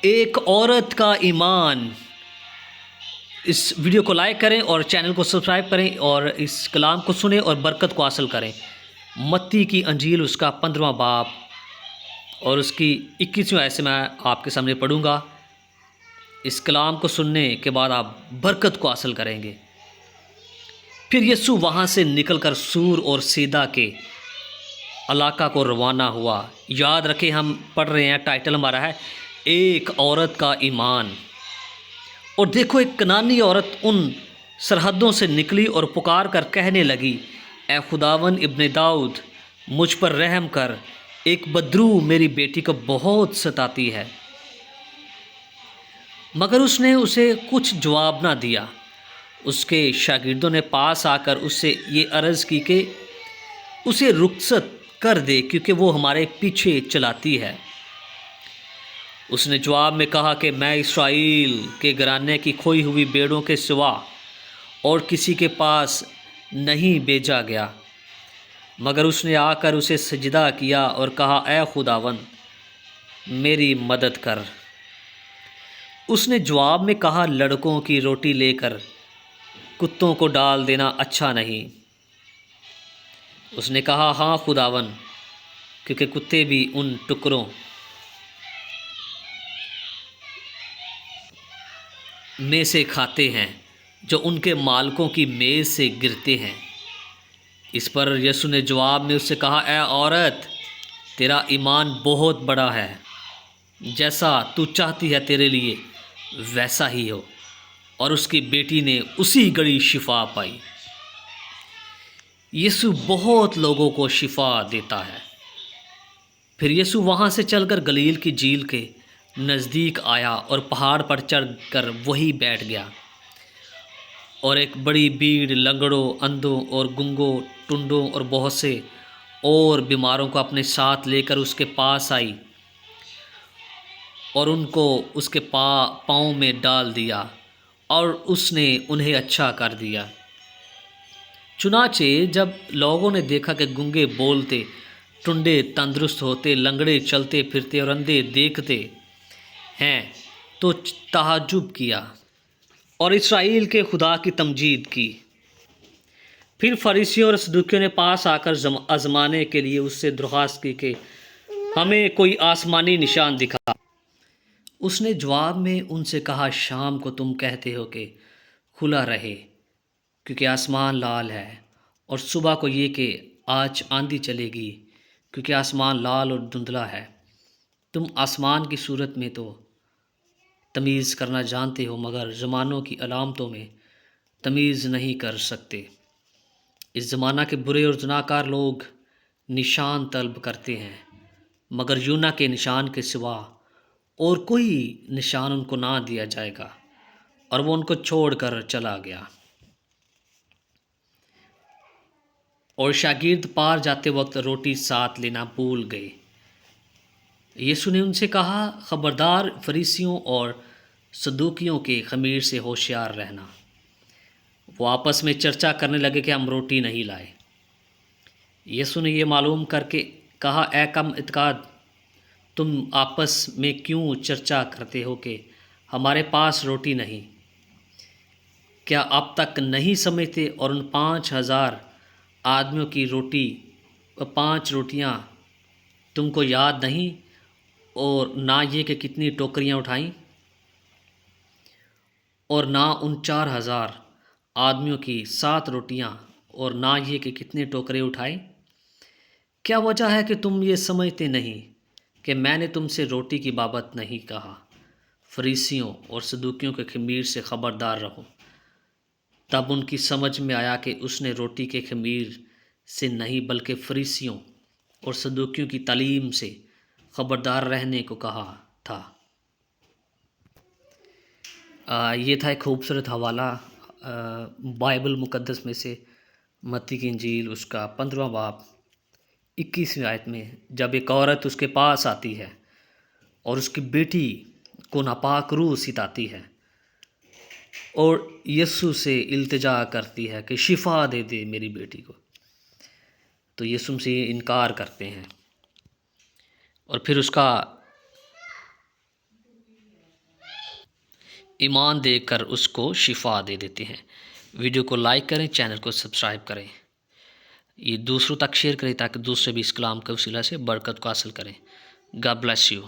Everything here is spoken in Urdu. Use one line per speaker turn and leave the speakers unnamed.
ایک عورت کا ایمان۔ اس ویڈیو کو لائک کریں اور چینل کو سبسکرائب کریں اور اس کلام کو سنیں اور برکت کو حاصل کریں۔ متی کی انجیل اس کا 15واں باب اور اس کی 21ویں آیت سے میں آپ کے سامنے پڑھوں گا۔ اس کلام کو سننے کے بعد آپ برکت کو حاصل کریں گے۔ پھر یسوع وہاں سے نکل کر سور اور سیدہ کے علاقہ کو روانہ ہوا۔ یاد رکھیں ہم پڑھ رہے ہیں، ٹائٹل ہمارا ہے ایک عورت کا ایمان۔ اور دیکھو ایک کنانی عورت ان سرحدوں سے نکلی اور پکار کر کہنے لگی، اے خداون ابن داؤد مجھ پر رحم کر، ایک بدرو میری بیٹی کو بہت ستاتی ہے۔ مگر اس نے اسے کچھ جواب نہ دیا۔ اس کے شاگردوں نے پاس آ کر اس سے یہ عرض کی کہ اسے رخصت کر دے کیونکہ وہ ہمارے پیچھے چلاتی ہے۔ اس نے جواب میں کہا کہ میں اسرائیل کے گھرانے کی کھوئی ہوئی بھیڑوں کے سوا اور کسی کے پاس نہیں بھیجا گیا۔ مگر اس نے آ کر اسے سجدہ کیا اور کہا، اے خداوند میری مدد کر۔ اس نے جواب میں کہا، لڑکوں کی روٹی لے کر کتوں کو ڈال دینا اچھا نہیں۔ اس نے کہا، ہاں خداوند، کیونکہ کتے بھی ان ٹکڑوں میں سے کھاتے ہیں جو ان کے مالکوں کی میز سے گرتے ہیں۔ اس پر یسوع نے جواب میں اس سے کہا، اے عورت تیرا ایمان بہت بڑا ہے، جیسا تو چاہتی ہے تیرے لیے ویسا ہی ہو۔ اور اس کی بیٹی نے اسی گھڑی شفا پائی۔ یسوع بہت لوگوں کو شفا دیتا ہے۔ پھر یسوع وہاں سے چل کر گلیل کی جھیل کے نزدیک آیا اور پہاڑ پر چڑھ کر وہیں بیٹھ گیا۔ اور ایک بڑی بھیڑ لنگڑوں، اندھوں اور گنگوں، ٹنڈوں اور بہت سے اور بیماروں کو اپنے ساتھ لے کر اس کے پاس آئی اور ان کو اس کے پاؤں میں ڈال دیا اور اس نے انہیں اچھا کر دیا۔ چنانچہ جب لوگوں نے دیکھا کہ گنگے بولتے، ٹنڈے تندرست ہوتے، لنگڑے چلتے پھرتے اور اندھے دیکھتے ہیں تو تعجب کیا اور اسرائیل کے خدا کی تمجید کی۔ پھر فریسیوں اور صدوقیوں نے پاس آ کر آزمانے کے لیے اس سے درخواست کی کہ ہمیں کوئی آسمانی نشان دکھا۔ اس نے جواب میں ان سے کہا، شام کو تم کہتے ہو کہ کھلا رہے کیونکہ آسمان لال ہے، اور صبح کو یہ کہ آج آندھی چلے گی کیونکہ آسمان لال اور دھندلا ہے۔ تم آسمان کی صورت میں تو تمیز کرنا جانتے ہو، مگر زمانوں کی علامتوں میں تمیز نہیں کر سکتے۔ اس زمانہ کے برے اور زناکار لوگ نشان طلب کرتے ہیں، مگر یونا کے نشان کے سوا اور کوئی نشان ان کو نہ دیا جائے گا۔ اور وہ ان کو چھوڑ کر چلا گیا۔ اور شاگرد پار جاتے وقت روٹی ساتھ لینا بھول گئے۔ یسوع نے ان سے کہا، خبردار فریسیوں اور صدوقیوں کے خمیر سے ہوشیار رہنا۔ وہ آپس میں چرچا کرنے لگے کہ ہم روٹی نہیں لائے۔ یسوع نے یہ معلوم کر کے کہا، اے کم اعتقاد، تم آپس میں کیوں چرچا کرتے ہو کہ ہمارے پاس روٹی نہیں؟ کیا اب تک نہیں سمجھتے؟ اور ان 5,000 آدمیوں کی روٹی 5 روٹیاں تم کو یاد نہیں؟ اور نہ یہ کہ کتنی ٹوکریاں اٹھائیں؟ اور نہ ان 4,000 آدمیوں کی 7 روٹیاں؟ اور نہ یہ کہ کتنے ٹوکرے اٹھائے؟ کیا وجہ ہے کہ تم یہ سمجھتے نہیں کہ میں نے تم سے روٹی کی بابت نہیں کہا؟ فریسیوں اور صدوقیوں کے خمیر سے خبردار رہو۔ تب ان کی سمجھ میں آیا کہ اس نے روٹی کے خمیر سے نہیں بلکہ فریسیوں اور صدوقیوں کی تعلیم سے خبردار رہنے کو کہا تھا۔ یہ تھا ایک خوبصورت حوالہ بائبل مقدس میں سے، متی کی انجیل اس کا 15واں باب 21ویں آیت میں، جب ایک عورت اس کے پاس آتی ہے اور اس کی بیٹی کو ناپاک روح ستاتی ہے اور یسوع سے التجا کرتی ہے کہ شفا دے دے میری بیٹی کو، تو یسوع سے انکار کرتے ہیں۔ اور پھر اس کا ایمان دے کر اس کو شفا دے دیتے ہیں۔ ویڈیو کو لائک کریں، چینل کو سبسکرائب کریں، یہ دوسروں تک شیئر کریں تاکہ دوسرے بھی اس کلام کے وسیلہ سے برکت کو حاصل کریں۔ God bless you.